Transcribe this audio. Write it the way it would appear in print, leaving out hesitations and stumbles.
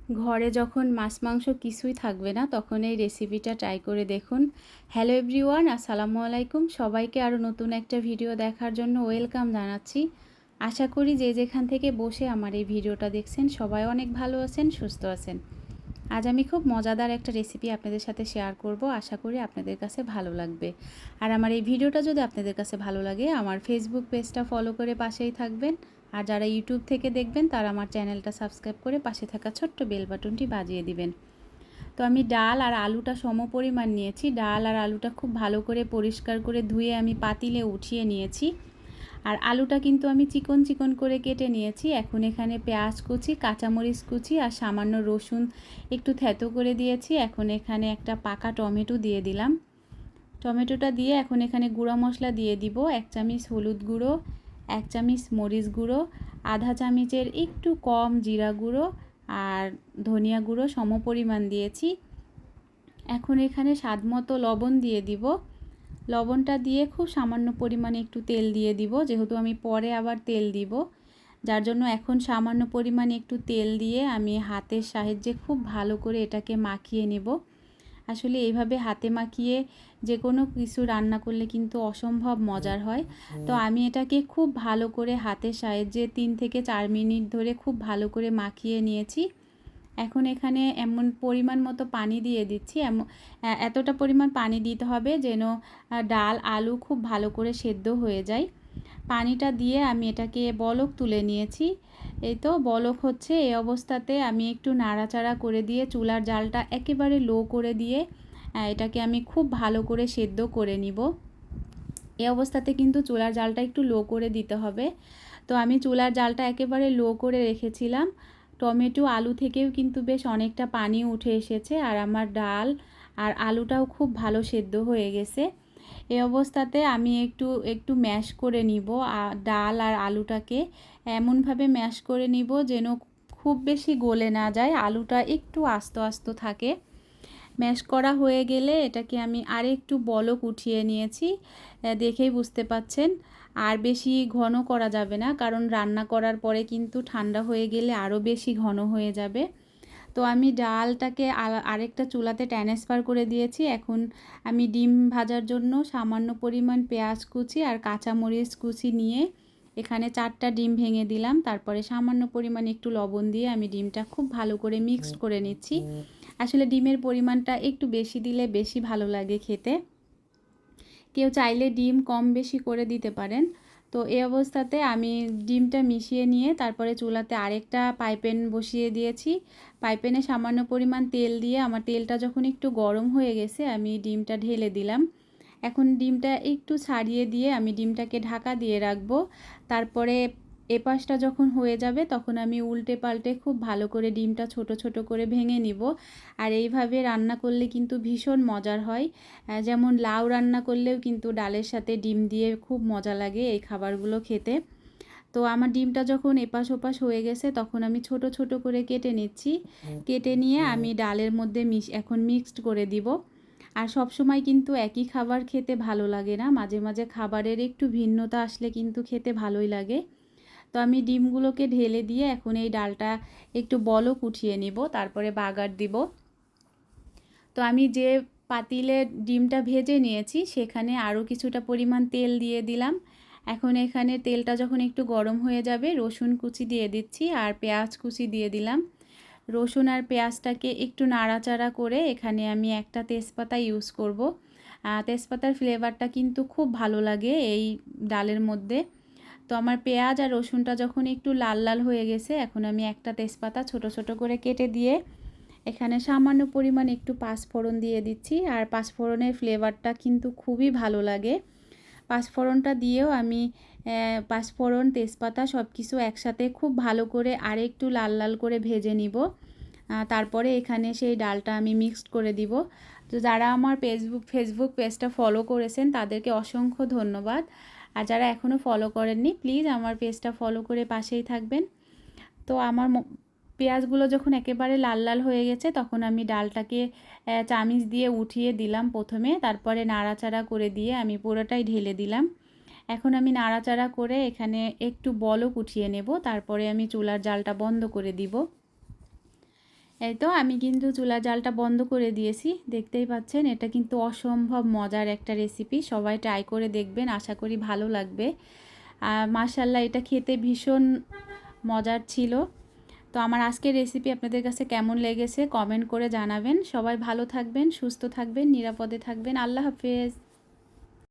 ঘরে যখন মাছ মাংস কিছুই থাকবে না তখন এই রেসিপিটা ট্রাই করে দেখুন। হ্যালো এভরিওয়ান, আসসালামু আলাইকুম। সবাইকে আরও নতুন একটা ভিডিও দেখার জন্য ওয়েলকাম জানাচ্ছি। আশা করি যে যেখান থেকে বসে আমার এই ভিডিওটা দেখছেন সবাই অনেক ভালো আছেন, সুস্থ আছেন। আজ আমি খুব মজাদার একটা রেসিপি আপনাদের সাথে শেয়ার করব। আশা করি আপনাদের কাছে ভালো লাগবে। আর আমার এই ভিডিওটা যদি আপনাদের কাছে ভালো লাগে আমার ফেসবুক পেজটা ফলো করে পাশেই থাকবেন। আর যারা ইউটিউব থেকে দেখবেন তারা আমার চ্যানেলটা সাবস্ক্রাইব করে পাশে থাকা ছোট্ট বেল বাটনটি বাজিয়ে দিবেন। তো আমি ডাল আর আলুটা সমপরিমাণ নিয়েছি। ডাল আর আলুটা খুব ভালো করে পরিষ্কার করে ধুয়ে আমি পাতিলে উঠিয়ে নিয়েছি। আর আলুটা কিন্তু আমি চিকন চিকন করে কেটে নিয়েছি। এখন এখানে পেঁয়াজ কুচি, কাঁচামরিচ কুচি আর সামান্য রসুন একটু থেতো করে দিয়েছি। এখন এখানে একটা পাকা টমেটো দিয়ে দিলাম। টমেটোটা দিয়ে এখন এখানে গুঁড়া মশলা দিয়ে দিব। 1 চামচ হলুদ গুঁড়ো, 1 চামচ মরিচ গুঁড়ো, আধা চামচের একটু কম জিরা গুঁড়ো আর ধনিয়া গুঁড়ো সমপরিমাণ দিয়েছি। এখন এখানে স্বাদমতো লবণ দিয়ে দিব। লবণটা দিয়ে খুব সামান্য পরিমাণে একটু তেল দিয়ে দিব, যেহেতু আমি পরে আবার তেল দিব, যার জন্য এখন সামান্য পরিমাণে একটু তেল দিয়ে আমি হাতের সাহায্যে খুব ভালো করে এটাকে মাখিয়ে নেব। আসলে এইভাবে হাতে মাখিয়ে যে কোনো কিছু রান্না করলে কিন্তু অসম্ভব মজার হয়। তো আমি এটাকে খুব ভালো করে হাতের সাহায্যে 3 থেকে 4 মিনিট ধরে খুব ভালো করে মাখিয়ে নিয়েছি। এখন এখানে এমন পরিমাণ মতো পানি দিয়ে দিচ্ছি। এতটা পরিমাণ পানি দিতে হবে যেন ডাল আলু খুব ভালো করে সেদ্ধ হয়ে যায়। পানিটা দিয়ে আমি এটাকে বলক তুলে নিয়েছি। এই তো বলক হচ্ছে, এই অবস্থাতে আমি একটু নাড়াচাড়া করে দিয়ে চুলার জালটা একেবারে লো করে দিয়ে এটাকে আমি খুব ভালো করে সেদ্ধ করে নিব। এই অবস্থাতে কিন্তু চুলার জালটা একটু লো করে দিতে হবে। তো আমি চুলার জালটা একেবারে লো করে রেখেছিলাম। টমেটো আলু থেকেও কিন্তু বেশ অনেকটা পানি উঠে এসেছে আর আমার ডাল আর আলুটাও খুব ভালো সেদ্ধ হয়ে গেছে। এই অবস্থাতে আমি একটু ম্যাশ করে নিব। ডাল আর আলুটাকে এমনভাবে ম্যাশ করে নিব যেন খুব বেশি গলে না যায়, আলুটা একটু আস্ত আস্ত থাকে। ম্যাশ করা হয়ে গেলে এটাকে আমি আরেকটু বলক উঠিয়ে নিয়েছি। দেখেই বুঝতে পাচ্ছেন। আর বেশি ঘন করা যাবে না, কারণ রান্না করার পরে কিন্তু ঠান্ডা হয়ে গেলে আরও বেশি ঘন হয়ে যাবে। তো আমি ডালটাকে আরেকটা চুলাতে ট্রান্সফার করে দিয়েছি। এখন আমি ডিম ভাজার জন্য সামান্য পরিমাণ পেঁয়াজ কুচি আর কাঁচামরিচ কুচি নিয়ে এখানে 4টা ডিম ভেঙে দিলাম। তারপরে সামান্য পরিমাণ একটু লবণ দিয়ে আমি ডিমটা খুব ভালো করে মিক্সড করে নিচ্ছি। আসলে ডিমের পরিমাণটা একটু বেশি দিলে বেশি ভালো লাগে খেতে। কেউ চাইলে ডিম কম বেশি করে দিতে পারেন। তো এই অবস্থাতে আমি ডিমটা মিশিয়ে নিয়ে তারপরে চুলাতে আরেকটা পাইপ্যান বসিয়ে দিয়েছি। পাইপ্যানে সামান্য পরিমাণ তেল দিয়ে আমার তেলটা যখন একটু গরম হয়ে গেছে আমি ডিমটা ঢেলে দিলাম। এখন ডিমটা একটু ছাড়িয়ে দিয়ে আমি ডিমটাকে ঢাকা দিয়ে রাখবো। তারপরে এপাশটা যখন হয়ে যাবে তখন আমি উল্টে পাল্টে খুব ভালো করে ডিমটা ছোট ছোট করে ভেঙে নিব। আর এইভাবে রান্না করলে কিন্তু ভীষণ মজার হয়। যেমন লাউ রান্না করলেও কিন্তু ডালের সাথে ডিম দিয়ে খুব মজা লাগে এই খাবারগুলো খেতে। তো আমার ডিমটা যখন এপাশ ওপাশ হয়ে গেছে তখন আমি ছোট ছোট করে কেটে নিচ্ছি। কেটে নিয়ে আমি ডালের মধ্যে এখন মিক্সড করে দিব। আর সব সময় কিন্তু একই খাবার খেতে ভালো লাগে না, মাঝে মাঝে খাবারের একটু ভিন্নতা আসলে কিন্তু খেতে ভালোই লাগে। তো আমি ডিমগুলোকে ঢেলে দিয়ে এখন এই ডালটা একটু বলক উঠিয়ে নিব, তারপরে বাগার দিব। তো আমি যে পাতিলে ডিমটা ভেজে নিয়েছি সেখানে আরও কিছুটা পরিমাণ তেল দিয়ে দিলাম। এখন এখানে তেলটা যখন একটু গরম হয়ে যাবে রসুন কুচি দিয়ে দিচ্ছি আর পেঁয়াজ কুচি দিয়ে দিলাম। রসুন আর পেঁয়াজটাকে একটু নাড়াচাড়া করে এখানে আমি একটা তেজপাতা ইউজ করব। তেজপাতার ফ্লেভারটা কিন্তু খুব ভালো লাগে এই ডালের মধ্যে। তো আমার পেঁয়াজ আর রসুনটা যখন একটু লাল লাল হয়ে গেছে এখন আমি একটা তেজপাতা ছোট ছোট করে কেটে দিয়ে এখানে সামান্য পরিমাণ একটু পাঁচফোড়ন দিয়ে দিচ্ছি। আর পাঁচফোড়নের ফ্লেভারটা কিন্তু খুবই ভালো লাগে। পাঁচফোড়নটা দিয়েও আমি পাঁচফোড়ন তেজপাতা সব কিছু একসাথে খুব ভালো করে আর একটু লাল লাল করে ভেজে নিব। তারপরে এখানে সেই ডালটা আমি মিক্সড করে দিব। তো যারা আমার ফেসবুক পেজটা ফলো করেছেন তাদেরকে অসংখ্য ধন্যবাদ। আর যারা এখনও ফলো করেননি প্লিজ আমার পেজটা ফলো করে পাশেই থাকবেন। তো আমার পেঁয়াজগুলো যখন একেবারে লাল লাল হয়ে গেছে তখন আমি ডালটাকে চামিচ দিয়ে উঠিয়ে দিলাম প্রথমে, তারপরে নাড়াচাড়া করে দিয়ে আমি পুরোটাই ঢেলে দিলাম। এখন আমি নাড়াচাড়া করে এখানে একটু বলক উঠিয়ে নেব, তারপরে আমি চুলার জালটা বন্ধ করে দিব। এই তো আমি কিন্তু চুলার জালটা বন্ধ করে দিয়েছি, দেখতেই পাচ্ছেন। এটা কিন্তু অসম্ভব মজার একটা রেসিপি, সবাই ট্রাই করে দেখবেন, আশা করি ভালো লাগবে। মাশাআল্লাহ, এটা খেতে ভীষণ মজার ছিল। তো আমার আজকের রেসিপি আপনাদের কাছে কেমন লেগেছে কমেন্ট করে জানাবেন। সবাই ভালো থাকবেন, সুস্থ থাকবেন, নিরাপদে থাকবেন। আল্লাহ হাফেজ।